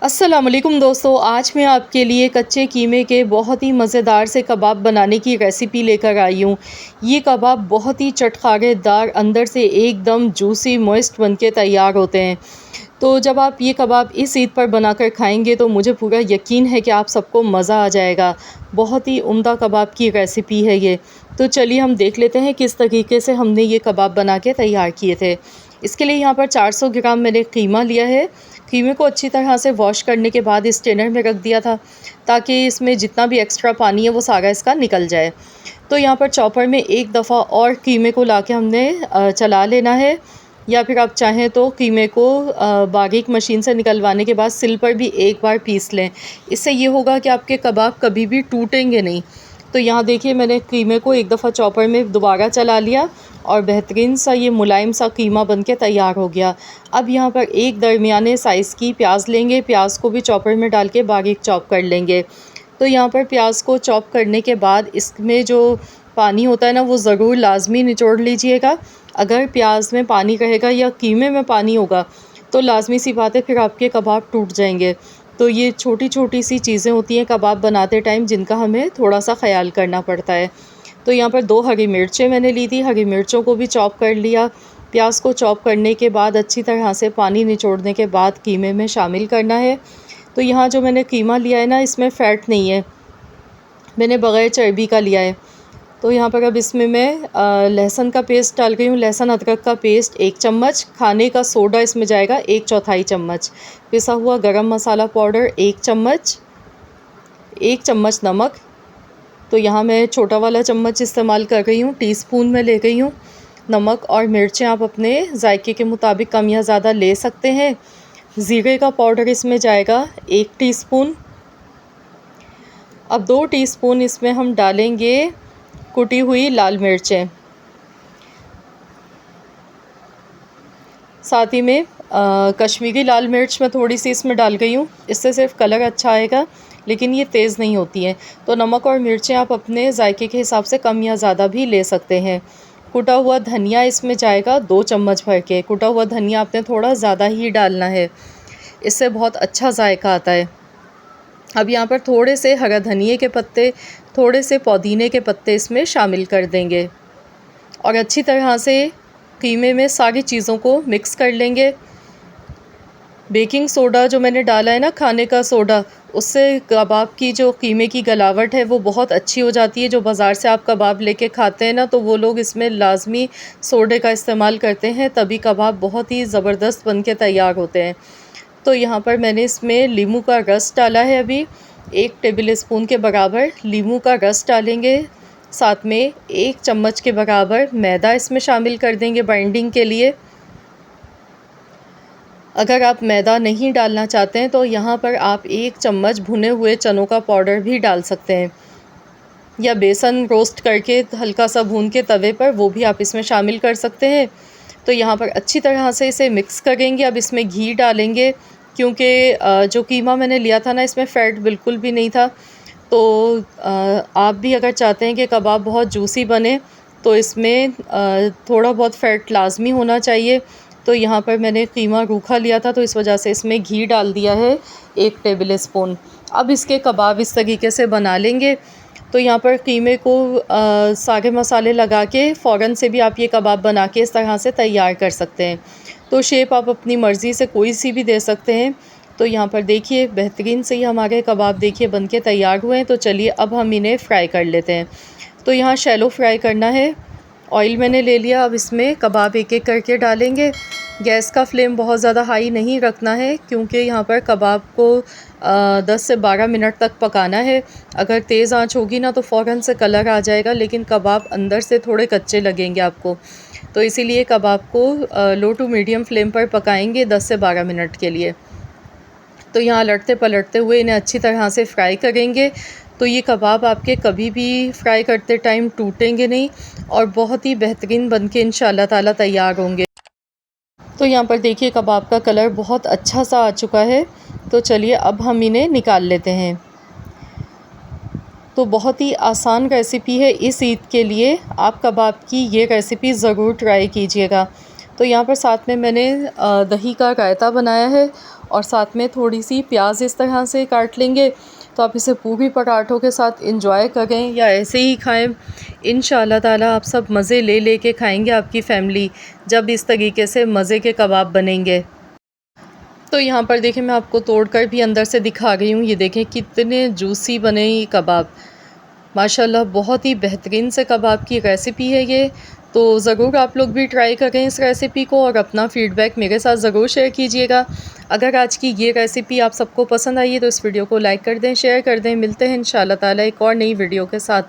अस्सलाम वालेकुम दोस्तों, आज मैं आपके लिए कच्चे कीमे के बहुत ही मज़ेदार से कबाब बनाने की रेसिपी लेकर आई हूँ। ये कबाब बहुत ही चटखारेदार, अंदर से एकदम जूसी मॉइस्ट बनके तैयार होते हैं। तो जब आप ये कबाब इस ईद पर बनाकर खाएंगे तो मुझे पूरा यकीन है कि आप सबको मज़ा आ जाएगा। बहुत ही उम्दा कबाब की रेसिपी है ये। तो चलिए हम देख लेते हैं किस तरीके से हमने ये कबाब बना के तैयार किए थे। इसके लिए यहाँ पर 400 ग्राम मैंने कीमा लिया है। कीमे को अच्छी तरह से वॉश करने के बाद इस स्ट्रेनर में रख दिया था, ताकि इसमें जितना भी एक्स्ट्रा पानी है वो सारा इसका निकल जाए। तो यहाँ पर चॉपर में एक दफ़ा और कीमे को लाके हमने चला लेना है, या फिर आप चाहें तो कीमे को बारीक मशीन से निकलवाने के बाद सिल पर भी एक बार पीस लें। इससे ये होगा कि आपके कबाब कभी भी टूटेंगे नहीं। तो यहाँ देखिए मैंने कीमे को एक दफ़ा चॉपर में दोबारा चला लिया और बेहतरीन सा ये मुलायम सा कीमा बनके तैयार हो गया। अब यहाँ पर एक दरमियाने साइज़ की प्याज लेंगे, प्याज को भी चॉपर में डाल के बारीक चॉप कर लेंगे। तो यहाँ पर प्याज को चॉप करने के बाद इसमें जो पानी होता है ना, वो ज़रूर लाज़मी निचोड़ लीजिएगा। अगर प्याज में पानी रहेगा या कीमे में पानी होगा तो लाज़मी सी बात है फिर आपके कबाब टूट जाएंगे। तो ये छोटी छोटी सी चीज़ें होती हैं कबाब बनाते टाइम, जिनका हमें थोड़ा सा ख्याल करना पड़ता है। तो यहाँ पर 2 हरी मिर्चें मैंने ली थी, हरी मिर्चों को भी चॉप कर लिया। प्याज को चॉप करने के बाद अच्छी तरह से पानी निचोड़ने के बाद कीमे में शामिल करना है। तो यहाँ जो मैंने कीमा लिया है ना, इसमें फ़ैट नहीं है, मैंने बग़ैर चर्बी का लिया है। तो यहाँ पर अब इसमें मैं लहसुन का पेस्ट डाल रही हूँ। लहसुन अदरक का पेस्ट 1 चम्मच, खाने का सोडा इसमें जाएगा 1/4 चम्मच, पिसा हुआ गरम मसाला पाउडर 1 चम्मच, 1 चम्मच नमक। तो यहाँ मैं छोटा वाला चम्मच इस्तेमाल कर रही हूँ, टीस्पून में ले गई हूँ। नमक और मिर्चें आप अपने जायके के मुताबिक कम या ज़्यादा ले सकते हैं। ज़ीरे का पाउडर इसमें जाएगा 1 टीस्पून। अब 2 टीस्पून इसमें हम डालेंगे कुटी हुई लाल मिर्चें। साथ ही में कश्मीरी लाल मिर्च मैं थोड़ी सी इसमें डाल गई हूँ, इससे सिर्फ कलर अच्छा आएगा, लेकिन ये तेज़ नहीं होती हैं। तो नमक और मिर्चें आप अपने जायके के हिसाब से कम या ज़्यादा भी ले सकते हैं। कुटा हुआ धनिया इसमें जाएगा 2 चम्मच भर के। कुटा हुआ धनिया आपने थोड़ा ज़्यादा ही डालना है, इससे बहुत अच्छा जायका आता है। अब यहाँ पर थोड़े से हरा धनिए के पत्ते, थोड़े से पुदीने के पत्ते इसमें शामिल कर देंगे और अच्छी तरह से कीमे में सारी चीज़ों को मिक्स कर लेंगे। बेकिंग सोडा जो मैंने डाला है ना, खाने का सोडा, उससे कबाब की जो कीमे की गलावट है वो बहुत अच्छी हो जाती है। जो बाज़ार से आप कबाब लेके खाते हैं ना, तो वो लोग इसमें लाजमी सोडे का इस्तेमाल करते हैं, तभी कबाब बहुत ही ज़बरदस्त बन के तैयार होते हैं। तो यहाँ पर मैंने इसमें लीमू का रस डाला है। अभी 1 टेबल स्पून के बराबर लीमू का रस डालेंगे। साथ में 1 चम्मच के बराबर मैदा इसमें शामिल कर देंगे बाइंडिंग के लिए। अगर आप मैदा नहीं डालना चाहते हैं तो यहाँ पर आप 1 चम्मच भुने हुए चनों का पाउडर भी डाल सकते हैं, या बेसन रोस्ट करके हल्का सा भून के तवे पर वो भी आप इसमें शामिल कर सकते हैं। तो यहाँ पर अच्छी तरह से इसे मिक्स करेंगे। अब इसमें घी डालेंगे, क्योंकि जो कीमा मैंने लिया था ना, इसमें फ़ैट बिल्कुल भी नहीं था। तो आप भी अगर चाहते हैं कि कबाब बहुत जूसी बने तो इसमें थोड़ा बहुत फ़ैट लाजमी होना चाहिए। तो यहाँ पर मैंने कीमा रूखा लिया था, तो इस वजह से इसमें घी डाल दिया है 1 टेबल स्पून। अब इसके कबाब इस तरीके से बना लेंगे। तो यहाँ पर कीमे को सारे मसाले लगा के फ़ौरन से भी आप ये कबाब बना के इस तरह से तैयार कर सकते हैं। तो शेप आप अपनी मर्ज़ी से कोई सी भी दे सकते हैं। तो यहाँ पर देखिए बेहतरीन से ही हमारे कबाब देखिए बन के तैयार हुए हैं। तो चलिए अब हम इन्हें फ़्राई कर लेते हैं। तो यहाँ शैलो फ्राई करना है। ऑयल मैंने ले लिया, अब इसमें कबाब एक एक करके डालेंगे। गैस का फ्लेम बहुत ज़्यादा हाई नहीं रखना है, क्योंकि यहाँ पर कबाब को 10 से 12 मिनट तक पकाना है। अगर तेज़ आंच होगी ना तो फ़ौरन से कलर आ जाएगा, लेकिन कबाब अंदर से थोड़े कच्चे लगेंगे आपको। तो इसीलिए कबाब को लो टू मीडियम फ्लेम पर पकाएंगे 10 से 12 मिनट के लिए। तो यहाँ लड़ते पलटते हुए इन्हें अच्छी तरह से फ्राई करेंगे। तो ये कबाब आपके कभी भी फ्राई करते टाइम टूटेंगे नहीं और बहुत ही बेहतरीन बनके इंशाल्लाह ताला तैयार होंगे। तो यहाँ पर देखिए कबाब का कलर बहुत अच्छा सा आ चुका है। तो चलिए अब हम इन्हें निकाल लेते हैं। तो बहुत ही आसान रेसिपी है इस ईद के लिए, आप कबाब की ये रेसिपी ज़रूर ट्राई कीजिएगा। तो यहाँ पर साथ में मैंने दही का रायता बनाया है और साथ में थोड़ी सी प्याज इस तरह से काट लेंगे। तो आप इसे पूरी पराठों के साथ इंजॉय करें या ऐसे ही खाएं। इंशाल्लाह ताला आप सब मज़े ले के खाएंगे, आपकी फ़ैमिली, जब इस तरीके से मज़े के कबाब बनेंगे। तो यहाँ पर देखिए मैं आपको तोड़कर भी अंदर से दिखा रही हूँ। ये देखें कितने जूसी बने ये कबाब, माशाल्लाह बहुत ही बेहतरीन से कबाब की रेसिपी है ये। तो ज़रूर आप लोग भी ट्राई करें इस रेसिपी को और अपना फ़ीडबैक मेरे साथ ज़रूर शेयर कीजिएगा। अगर आज की ये रेसिपी आप सबको पसंद आई है तो इस वीडियो को लाइक कर दें, शेयर कर दें। मिलते हैं इंशाल्लाह ताला एक और नई वीडियो के साथ।